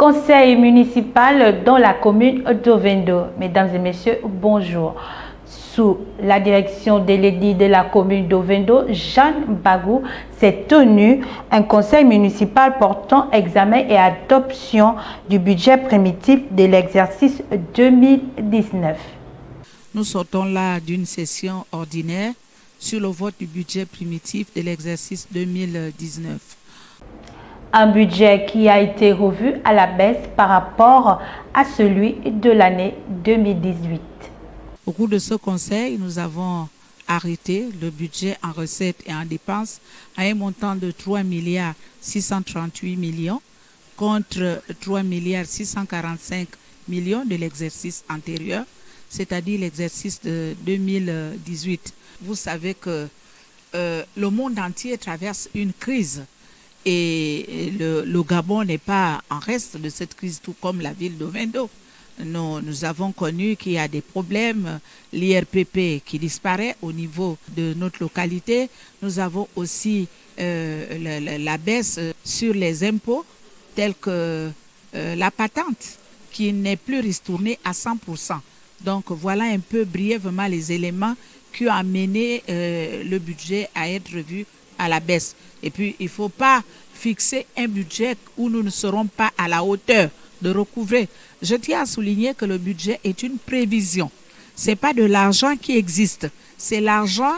Conseil municipal dans la commune d'Ovendo. Mesdames et messieurs, bonjour. Sous la direction de l'édit de la commune d'Ovendo, Jeanne Bagou, s'est tenu un conseil municipal portant examen et adoption du budget primitif de l'exercice 2019. Nous sortons là d'une session ordinaire sur le vote du budget primitif de l'exercice 2019. Un budget qui a été revu à la baisse par rapport à celui de l'année 2018. Au cours de ce conseil, nous avons arrêté le budget en recettes et en dépenses à un montant de 3 milliards 638 millions contre 3 milliards 645 millions de l'exercice antérieur, c'est-à-dire l'exercice de 2018. Vous savez que le monde entier traverse une crise et le Gabon n'est pas en reste de cette crise, tout comme la ville d'Ovendo. Nous avons connu qu'il y a des problèmes, l'IRPP qui disparaît au niveau de notre localité. Nous avons aussi la baisse sur les impôts, tels que la patente qui n'est plus ristournée à 100%. Donc voilà un peu brièvement les éléments qui ont amené le budget à être revu à la baisse. Et puis il ne faut pas fixer un budget où nous ne serons pas à la hauteur de recouvrer. Je tiens à souligner que le budget est une prévision. Ce n'est pas de l'argent qui existe. C'est l'argent,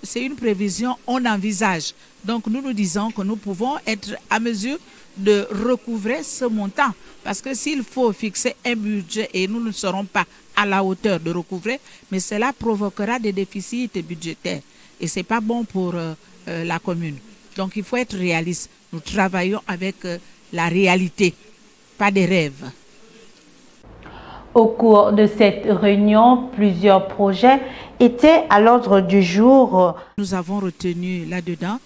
c'est une prévision, on envisage. Donc nous disons que nous pouvons être à mesure de recouvrer ce montant. Parce que s'il faut fixer un budget et nous ne serons pas à la hauteur de recouvrer, mais cela provoquera des déficits budgétaires. Et ce n'est pas bon pour la commune. Donc il faut être réaliste. Nous travaillons avec la réalité, pas des rêves. Au cours de cette réunion, plusieurs projets étaient à l'ordre du jour. Nous avons retenu là-dedans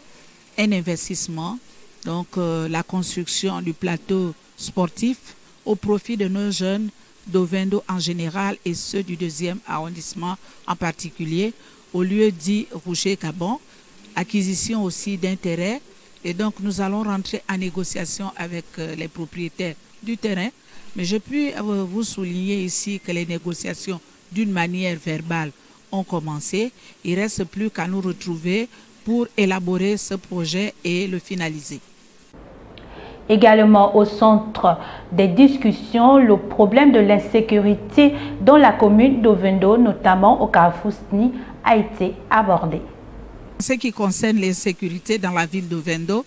un investissement, donc la construction du plateau sportif au profit de nos jeunes d'Ovendo en général et ceux du 2e arrondissement en particulier, au lieu dit Rouget-Gabon, acquisition aussi d'intérêts. Et donc nous allons rentrer en négociation avec les propriétaires du terrain. Mais je puis vous souligner ici que les négociations d'une manière verbale ont commencé. Il ne reste plus qu'à nous retrouver pour élaborer ce projet et le finaliser. Également au centre des discussions, le problème de l'insécurité dans la commune d'Ovendo, notamment au Carrefour SNI, a été abordé. En ce qui concerne l'insécurité dans la ville d'Ovendo,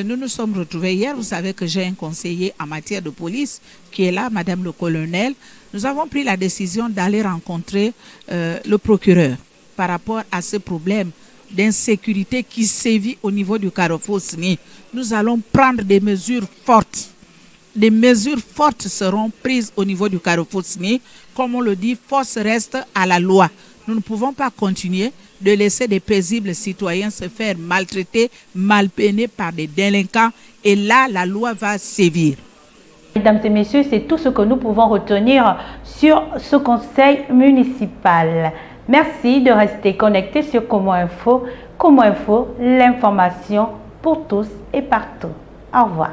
nous nous sommes retrouvés hier. Vous savez que j'ai un conseiller en matière de police qui est là, Madame le colonel. Nous avons pris la décision d'aller rencontrer le procureur par rapport à ce problème d'insécurité qui sévit au niveau du Carrefour SNI. Nous allons prendre des mesures fortes. Des mesures fortes seront prises au niveau du Carrefour SNI. Comme on le dit, force reste à la loi. Nous ne pouvons pas continuer de laisser des paisibles citoyens se faire maltraiter, malpeiner par des délinquants. Et là, la loi va sévir. Mesdames et messieurs, c'est tout ce que nous pouvons retenir sur ce conseil municipal. Merci de rester connectés sur Como Info. Como Info, l'information pour tous et partout. Au revoir.